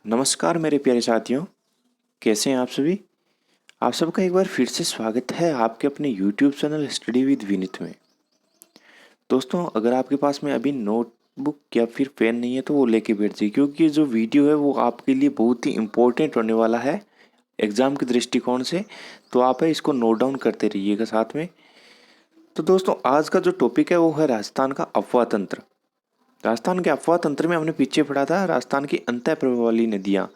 नमस्कार मेरे प्यारे साथियों, कैसे हैं आप सभी। आप सबका एक बार फिर से स्वागत है आपके अपने YouTube channel study with Vineet में। दोस्तों, अगर आपके पास में अभी नोटबुक या फिर पेन नहीं है तो वो लेके बैठ जाइए, क्योंकि ये जो वीडियो है वो आपके लिए बहुत ही इम्पोर्टेंट होने वाला है एग्ज़ाम के दृष्टिकोण से। तो आप है इसको नोट डाउन करते रहिएगा साथ में। तो दोस्तों, आज का जो टॉपिक है वो है राजस्थान का अफवाह तंत्र। राजस्थान के अफवाह तंत्र में हमने पीछे पढ़ा था राजस्थान की अंतः प्रवाह वाली नदियाँ।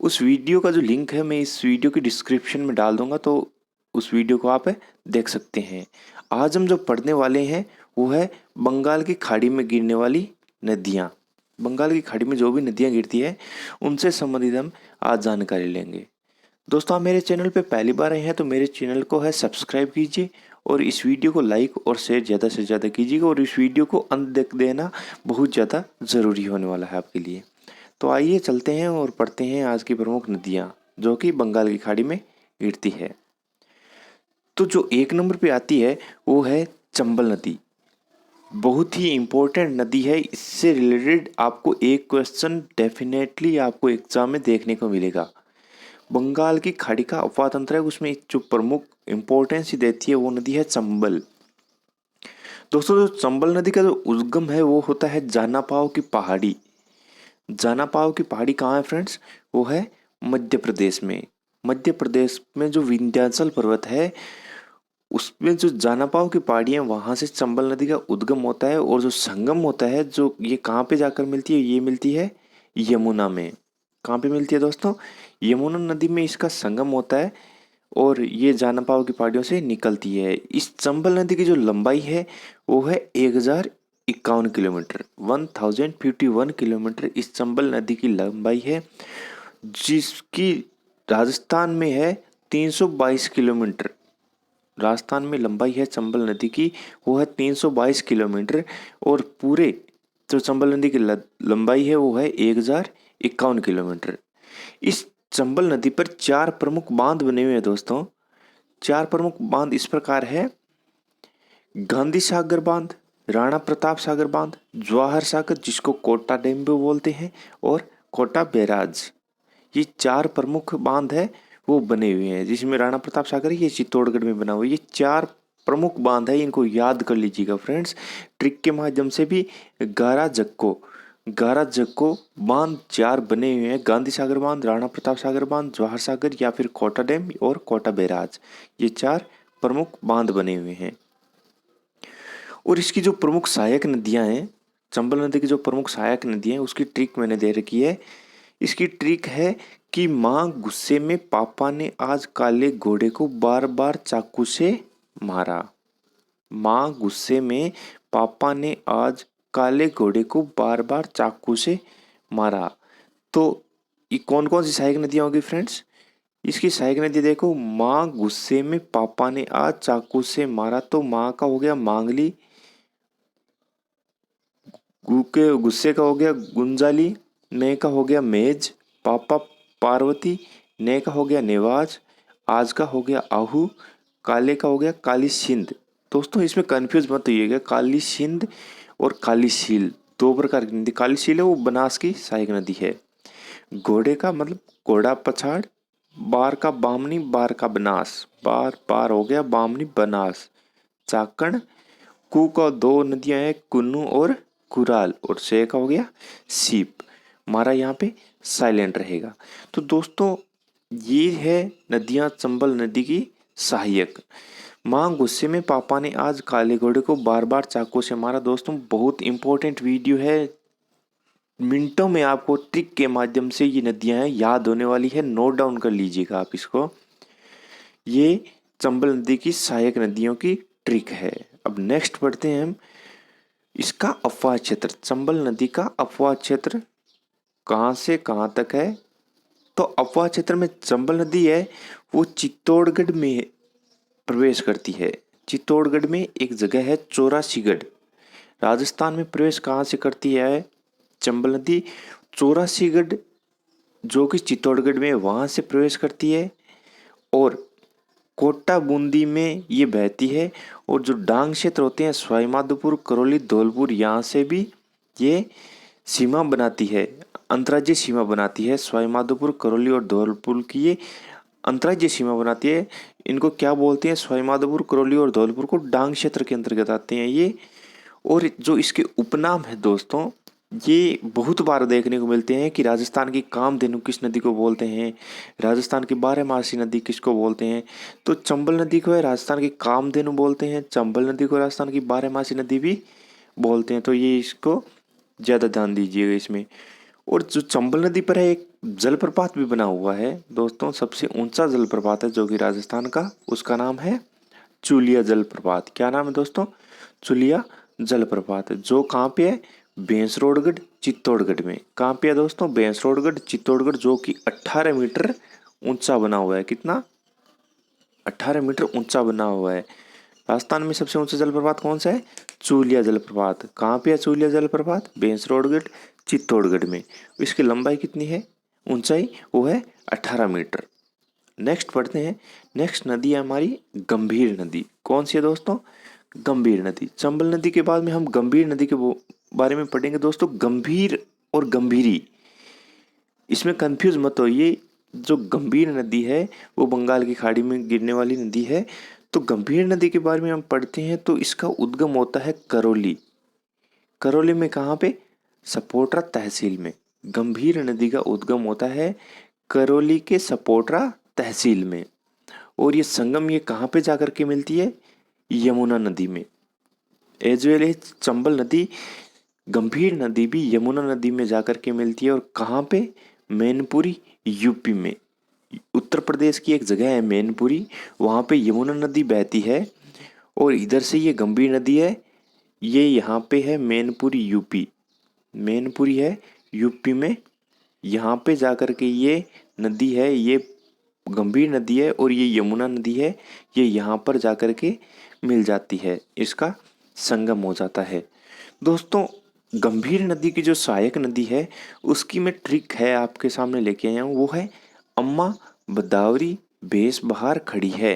उस वीडियो का जो लिंक है मैं इस वीडियो की डिस्क्रिप्शन में डाल दूंगा, तो उस वीडियो को आप देख सकते हैं। आज हम जो पढ़ने वाले हैं वो है बंगाल की खाड़ी में गिरने वाली नदियाँ। बंगाल की खाड़ी में जो भी नदियाँ गिरती है उनसे संबंधित हम आज जानकारी लेंगे। दोस्तों, आप मेरे चैनल पे पहली बार आए हैं तो मेरे चैनल को है सब्सक्राइब कीजिए और इस वीडियो को लाइक और शेयर ज़्यादा से ज़्यादा कीजिएगा, और इस वीडियो को अंत तक देना बहुत ज़्यादा ज़रूरी होने वाला है आपके लिए। तो आइए चलते हैं और पढ़ते हैं आज की प्रमुख नदियाँ जो कि बंगाल की खाड़ी में गिरती है। तो जो एक नंबर पे आती है वो है चंबल नदी। बहुत ही इम्पोर्टेंट नदी है। इससे रिलेटेड आपको एक क्वेश्चन डेफिनेटली आपको एग्जाम में देखने को मिलेगा। बंगाल की खाड़ी का अफवाह तंत्र है, उसमें जो प्रमुख इम्पोर्टेंस देती है वो नदी है चंबल। दोस्तों, जो चंबल नदी का जो उद्गम है वो होता है जानापाव की पहाड़ी। जानापाव की पहाड़ी कहाँ है फ्रेंड्स? वो है मध्य प्रदेश में। मध्य प्रदेश में जो विंध्याचल पर्वत है उसमें जो जानापाव की पहाड़ी है वहाँ से चंबल नदी का उद्गम होता है, और जो संगम होता है जो ये कहाँ पे जाकर मिलती है, ये मिलती है यमुना में। कहाँ पे मिलती है दोस्तों? यमुना नदी में इसका संगम होता है और ये जानापाव की पहाड़ियों से निकलती है। इस चंबल नदी की जो लंबाई है वो है 1051 किलोमीटर, 1051 किलोमीटर इस चंबल नदी की लंबाई है, जिसकी राजस्थान में है 322 किलोमीटर। राजस्थान में लंबाई है चंबल नदी की वो है 322 किलोमीटर, और पूरे जो चंबल नदी की लंबाई है वो है 1051 किलोमीटर। इस चंबल नदी पर 4 प्रमुख बांध बने हुए हैं दोस्तों। 4 प्रमुख बांध इस प्रकार है: गांधी सागर बांध, राणा प्रताप सागर बांध, जवाहर सागर जिसको कोटा डैम भी बोलते हैं, और कोटा बैराज। ये 4 प्रमुख बांध है वो बने हुए हैं, जिसमें राणा प्रताप सागर ये चित्तौड़गढ़ में बना हुआ है। ये 4 प्रमुख बांध है, इनको याद कर लीजिएगा फ्रेंड्स ट्रिक के माध्यम से भी। गारा जक्को बांध 4 बने हुए हैं: गांधी सागर बांध, राणा प्रताप सागर बांध, जवाहर सागर या फिर कोटा डैम और कोटा बैराज। ये 4 प्रमुख बांध बने हुए हैं। और इसकी जो प्रमुख सहायक नदियां हैं, चंबल नदी की जो प्रमुख सहायक नदियां हैं उसकी ट्रिक मैंने दे रखी है। इसकी ट्रिक है कि माँ गुस्से में पापा ने आज काले घोड़े को बार बार चाकू से मारा। माँ गुस्से में पापा ने आज काले घोड़े को बार बार चाकू से मारा। तो ये कौन कौन सी सहायक नदियां होगी फ्रेंड्स? इसकी सहायक नदी देखो, माँ गुस्से में पापा ने आज चाकू से मारा, तो माँ का हो गया मांगली, गु के गुस्से का हो गया गुंजाली, ने का हो गया मेज, पापा पार्वती, ने का हो गया नेवाज, आज का हो गया आहू, काले का हो गया काली सिंध। दोस्तों, इसमें कंफ्यूज मत होइएगा, काली सिंध और काली सील 2 प्रकार की नदी। काली सील है वो बनास की सहायक नदी है। घोड़े का मतलब घोड़ा पछाड़, बार का बामनी, बार का बनास, बार बार हो गया बामनी बनास, चाकण, कु का 2 नदियां हैं कुन्नू और कुराल, और से का हो गया सीप। हमारा यहाँ पे साइलेंट रहेगा। तो दोस्तों, ये है नदियां चंबल नदी की सहायक। माँ गुस्से में पापा ने आज काले घोड़े को बार बार चाकू से मारा। दोस्तों, बहुत इंपॉर्टेंट वीडियो है, मिनटों में आपको ट्रिक के माध्यम से ये नदियां याद होने वाली है। नोट डाउन कर लीजिएगा आप इसको। ये चंबल नदी की सहायक नदियों की ट्रिक है। अब नेक्स्ट पढ़ते हैं हम इसका अफवाह क्षेत्र। चंबल नदी का अफवाह क्षेत्र कहाँ से कहाँ तक है? तो अफवाह क्षेत्र में चंबल नदी है वो चित्तौड़गढ़ में प्रवेश करती है। चित्तौड़गढ़ में एक जगह है चौरासीगढ़। राजस्थान में प्रवेश कहाँ से करती है चंबल नदी? चौरासीगढ़ जो कि चित्तौड़गढ़ में वहाँ से प्रवेश करती है, और कोटा बूंदी में ये बहती है। और जो डांग क्षेत्र होते हैं सवाई माधोपुर, करौली, धौलपुर, यहाँ से भी ये सीमा बनाती है। अंतर्राज्यीय सीमा बनाती है। सवाईमाधोपुर, करौली और धौलपुर की ये अंतर्राज्यीय सीमा बनाती है। इनको क्या बोलते हैं? सवाईमाधोपुर, करौली और धौलपुर को डांग क्षेत्र के अंतर्गत आते हैं ये। और जो इसके उपनाम है दोस्तों, ये बहुत बार देखने को मिलते हैं कि राजस्थान की कामधेनु किस नदी को बोलते हैं, राजस्थान की बारहमासी नदी किसको बोलते हैं। तो चंबल नदी को है राजस्थान की कामधेनु बोलते हैं, चंबल नदी को राजस्थान की बारहमासी नदी भी बोलते हैं। तो ये इसको ज़्यादा ध्यान दीजिएगा इसमें। और जो चंबल नदी पर है एक जलप्रपात भी बना हुआ है दोस्तों, सबसे ऊंचा जलप्रपात है जो कि राजस्थान का, उसका नाम है चूलिया जलप्रपात। क्या नाम है दोस्तों? चूलिया जलप्रपात, जो कहाँ पे है? बेंसरोडगढ़ चित्तौड़गढ़ में। कहाँ पे है दोस्तों? बेंसरोडगढ़ चित्तौड़गढ़, जो कि 18 मीटर ऊंचा बना हुआ है। कितना? 18 मीटर ऊंचा बना हुआ है। राजस्थान में सबसे ऊंचा जलप्रपात कौन सा है? चूलिया जलप्रपात। कहाँ पे है चूलिया जलप्रपात? बेंसरोडगढ़ चित्तौड़गढ़ में। इसकी लंबाई कितनी है? ऊंचाई वो है 18 मीटर। नेक्स्ट पढ़ते हैं। नेक्स्ट नदी है हमारी गंभीर नदी। कौन सी है दोस्तों? गंभीर नदी। चंबल नदी के बाद में हम गंभीर नदी के बारे में पढ़ेंगे दोस्तों। गंभीर और गंभीरी, इसमें कंफ्यूज मत होइए। जो गंभीर नदी है वो बंगाल की खाड़ी में गिरने वाली नदी है। तो गंभीर नदी के बारे में हम पढ़ते हैं तो इसका उद्गम होता है करौली। करौली में कहाँ पे? सपोटरा तहसील में। गंभीर नदी का उद्गम होता है करौली के सपोटरा तहसील में। और ये संगम ये कहाँ पे जाकर के मिलती है? यमुना नदी में। एज वेल एज चंबल नदी, गंभीर नदी भी यमुना नदी में जाकर के मिलती है। और कहाँ पे? मैनपुरी, यूपी में। उत्तर प्रदेश की एक जगह है मैनपुरी, वहाँ पे यमुना नदी बहती है। और इधर से ये गंभीर नदी है, ये यहाँ पे है मैनपुरी यूपी। मैनपुरी है यूपी में, यहाँ पे जाकर के ये नदी है, ये गंभीर नदी है। और ये यमुना नदी है, ये यहाँ पर जाकर के मिल जाती है, इसका संगम हो जाता है। दोस्तों गंभीर नदी की जो सहायक नदी है उसकी मैं ट्रिक है आपके सामने लेके आया हूँ, वो है अम्मा बदावरी बेस बहार खड़ी है।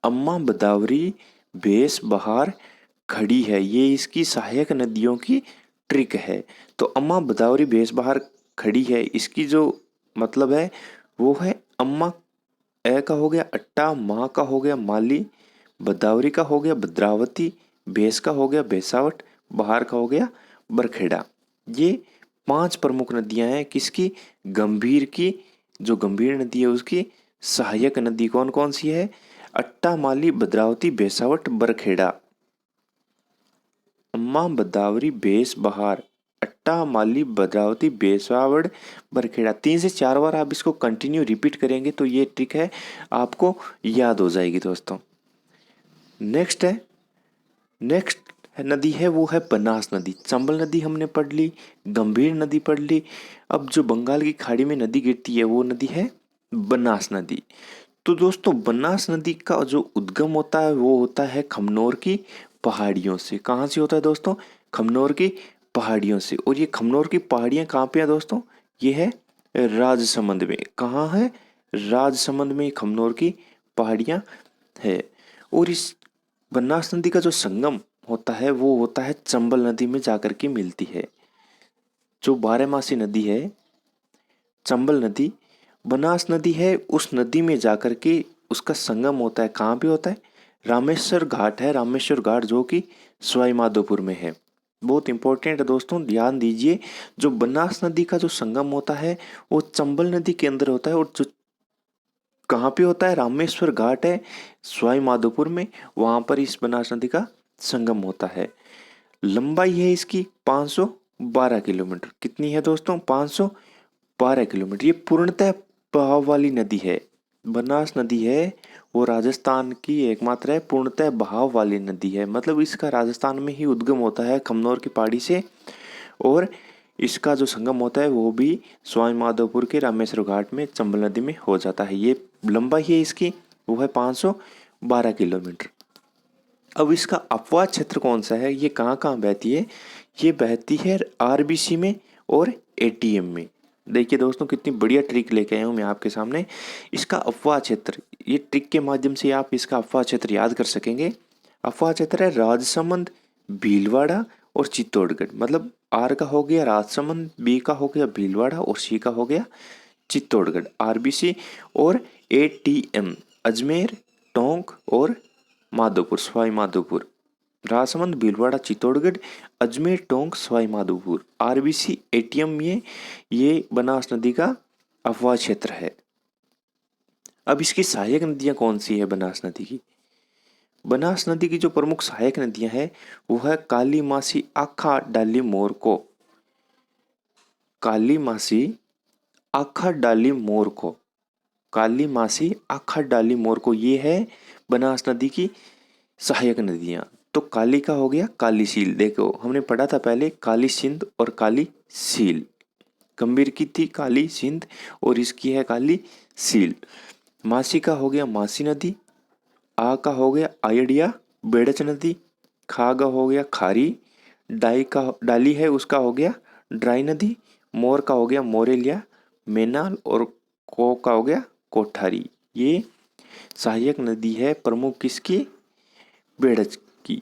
अम्मा बदावरी बेस बहार खड़ी है, ये इसकी सहायक नदियों की ट्रिक है। तो अम्मा बदावरी बेस बहार खड़ी है, इसकी जो मतलब है वो है अम्मा, ए का हो गया अट्टा, माँ का हो गया माली, बदावरी का हो गया भद्रावती, बेस का हो गया बेसावट, बहार का हो गया बरखेड़ा। ये 5 प्रमुख नदियां हैं किसकी? गंभीर की। जो गंभीर नदी है उसकी सहायक नदी कौन कौन सी है? अट्टा, माली, भद्रावती, बेसावट, बरखेड़ा। अम्मा बदावरी बेस बहार, अट्टा, माली, भद्रावती, बेसावड़, बरखेड़ा। 3 से 4 बार आप इसको कंटिन्यू रिपीट करेंगे तो ये ट्रिक है आपको याद हो जाएगी दोस्तों। नेक्स्ट नदी है वो है बनास नदी। चंबल नदी हमने पढ़ ली, गंभीर नदी पढ़ ली। अब जो बंगाल की खाड़ी में नदी गिरती है वो नदी है बनास नदी। तो दोस्तों बनास नदी का जो उद्गम होता है वो होता है खमनोर की पहाड़ियों से। कहाँ से होता है दोस्तों? खमनोर की पहाड़ियों से। और ये खमनोर की पहाड़ियाँ कहाँ पे है दोस्तों? ये है राजसमंद में। कहाँ है? राजसमंद में खमनोर की पहाड़ियाँ है। और इस बनास नदी का जो संगम होता है वो होता है चंबल नदी में जाकर के मिलती है। जो बारहमासी नदी है चंबल नदी, बनास नदी है, उस नदी में जाकर के उसका संगम होता है। कहाँ पे होता है? रामेश्वर घाट है, रामेश्वर घाट जो कि सवाईमाधोपुर में है। बहुत इंपॉर्टेंट है दोस्तों, ध्यान दीजिए। जो बनास नदी का जो संगम होता है वो चंबल नदी के अंदर होता है। और जो कहाँ पे होता है? रामेश्वर घाट है सवाईमाधोपुर में, वहाँ पर इस बनास नदी का संगम होता है। लंबाई है इसकी 512 किलोमीटर। कितनी है दोस्तों? 512 किलोमीटर। ये पूर्णतः बहाव वाली नदी है। बनास नदी है वो राजस्थान की एकमात्र है पूर्णतः बहाव वाली नदी है। मतलब इसका राजस्थान में ही उद्गम होता है खमनोर की पहाड़ी से। और इसका जो संगम होता है वो भी सवाईमाधोपुर के रामेश्वर घाट में चंबल नदी में हो जाता है। ये लंबाई है इसकी वो है 512 किलोमीटर। अब इसका अपवाद क्षेत्र कौन सा है? ये कहाँ कहाँ बहती है? ये बहती है आरबीसी में और एटीएम में। देखिए दोस्तों कितनी बढ़िया ट्रिक लेके आया हूँ मैं आपके सामने। इसका अपवाद क्षेत्र, ये ट्रिक के माध्यम से आप इसका अपवाद क्षेत्र याद कर सकेंगे। अपवाद क्षेत्र है राजसमंद, भीलवाड़ा और चित्तौड़गढ़। मतलब आर का हो गया राजसमंद, बी का हो गया भीलवाड़ा और सी का हो गया चित्तौड़गढ़। आरबीसी और एटीएम अजमेर, टोंक और माधोपुर, सवाई माधोपुर। राजसमंद, भीलवाड़ा, चित्तौड़गढ़, अजमेर, टोंक, सवाई माधोपुर। आरबीसी, एटीएम ये बनास नदी का अफवाह क्षेत्र है। अब इसकी सहायक नदियां कौन सी है बनास नदी की? बनास नदी की जो प्रमुख सहायक नदियां हैं वो है काली मासी, आखा, डाली, मोरको। काली मासी, आखा, डाली, मोरको। काली मासी, आखा, डाली, मोरको, ये है बनास नदी की सहायक नदियां। तो काली का हो गया काली सील। देखो हमने पढ़ा था पहले काली सिंध और काली सील। गंभीर की थी काली सिंध और इसकी है काली सील। मासी का हो गया मासी नदी। आ का हो गया आयडिया, बेड़च नदी। खा का हो गया खारी। डाली है उसका हो गया ड्राई नदी। मोर का हो गया मोरेलिया, मेनाल और को का हो गया कोठारी। ये सहायक नदी है प्रमुख किसकी? बेड़च की।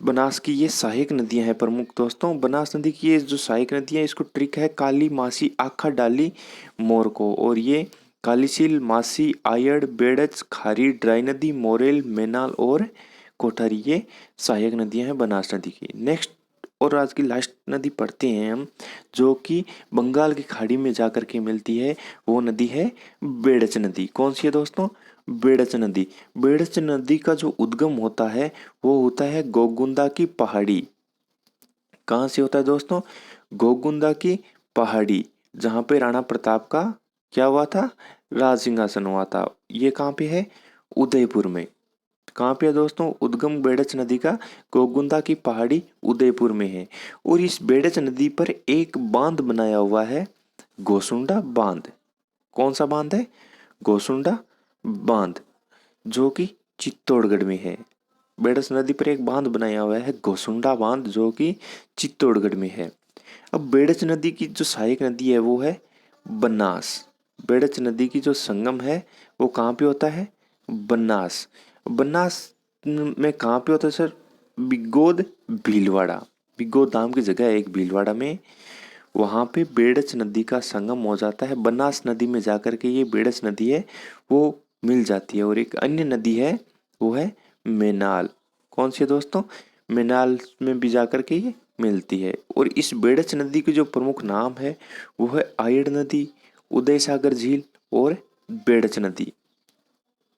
बनास की ये सहायक नदियां हैं प्रमुख दोस्तों। बनास नदी की ये जो सहायक नदियां इसको ट्रिक है काली, मासी, आखा, डाली, मोरको। और ये कालीसील, मासी, आयड़, बेड़च, खारी, ड्राई नदी, मोरेल, मेनाल और कोठारी ये सहायक नदियां हैं बनास नदी की। नेक्स्ट और आज की लास्ट नदी पढ़ते हैं हम, जो कि बंगाल की खाड़ी में जाकर के मिलती है। वो नदी है बेड़च नदी। कौन सी है दोस्तों? बेड़च नदी। बेड़च नदी का जो उद्गम होता है वो होता है गोगुंदा की पहाड़ी। कहाँ से होता है दोस्तों? गोगुंदा की पहाड़ी, जहाँ पे राणा प्रताप का क्या हुआ था? राज सिंहासन हुआ था। ये कहाँ पे है? उदयपुर में। कहाँ पे है दोस्तों? उद्गम बेड़च नदी का गोगुंदा की पहाड़ी उदयपुर में है। और इस बेड़च नदी पर एक बांध बनाया हुआ है, गोसुंडा बांध। कौन सा बांध है? गोसुंडा बांध, जो कि चित्तौड़गढ़ में है। बेड़च नदी पर एक बांध बनाया हुआ है गोसुंडा बांध, जो कि चित्तौड़गढ़ में है। अब बेड़च नदी की जो सहायक नदी है वो है बनास। बेड़च नदी की जो संगम है वो कहाँ पे होता है? बनास। बनास में कहाँ पे होता है सर? बिगोद, भीलवाड़ा। बिगोद नाम की जगह है एक भीलवाड़ा में, वहाँ पे बेड़च नदी का संगम हो जाता है। बनास नदी में जाकर के ये बेड़च नदी है वो मिल जाती है। और एक अन्य नदी है वो है मेनाल। कौन सी है दोस्तों? मेनाल में भी जाकर के ये मिलती है। और इस बेड़च नदी के जो प्रमुख नाम है वो है आयड़ नदी, उदय सागर झील और बेड़च नदी।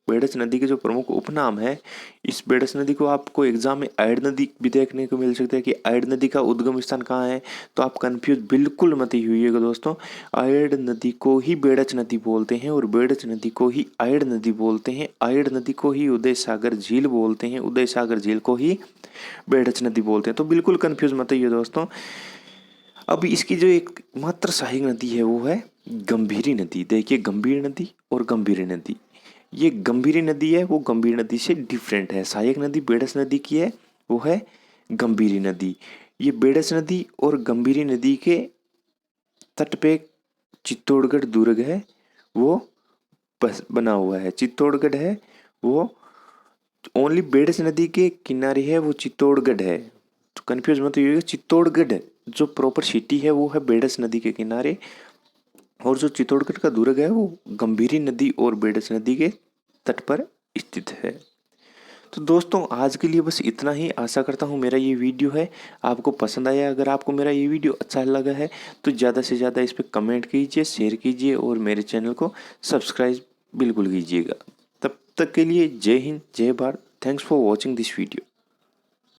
बेड़च नदी के जो प्रमुख उपनाम है, इस बेड़च नदी को आपको एग्जाम में आयड़ नदी भी देखने को मिल सकता है कि आयड़ नदी का उद्गम स्थान कहाँ है। तो आप कंफ्यूज बिल्कुल मत ही होइएगा दोस्तों। आयड़ नदी को ही बेड़च नदी बोलते हैं और बेड़च नदी को ही आयड़ नदी बोलते हैं। आयड़ नदी को ही उदय सागर झील बोलते हैं, उदय सागर झील को ही बेड़च नदी बोलते हैं। तो बिल्कुल कंफ्यूज मत होइए दोस्तों। अब इसकी जो एक मात्र सहायक नदी है वो है गंभीरी नदी। देखिए गंभीर नदी और गंभीरी नदी, ये गंभीरी नदी है वो गंभीर नदी से डिफरेंट है। सहायक नदी बेड़च नदी की है वो है गंभीरी नदी। ये बेड़च नदी और गंभीरी नदी के तट पे चित्तौड़गढ़ दुर्ग है वो बस बना हुआ है। चित्तौड़गढ़ है वो ओनली बेड़च नदी के किनारे है, वो चित्तौड़गढ़ है। तो कंफ्यूज मत होइएगा। चित्तौड़गढ़ जो प्रॉपर सिटी है वो है बेड़च नदी के किनारे, और जो चित्तौड़गढ़ का दुर्ग है वो गंभीरी नदी और बेड़च नदी के तट पर स्थित है। तो दोस्तों आज के लिए बस इतना ही। आशा करता हूँ मेरा ये वीडियो है आपको पसंद आया। अगर आपको मेरा ये वीडियो अच्छा लगा है तो ज़्यादा से ज़्यादा इस पर कमेंट कीजिए, शेयर कीजिए और मेरे चैनल को सब्सक्राइब बिल्कुल कीजिएगा। तब तक के लिए जय हिंद, जय Bharat. Thanks for watching this video.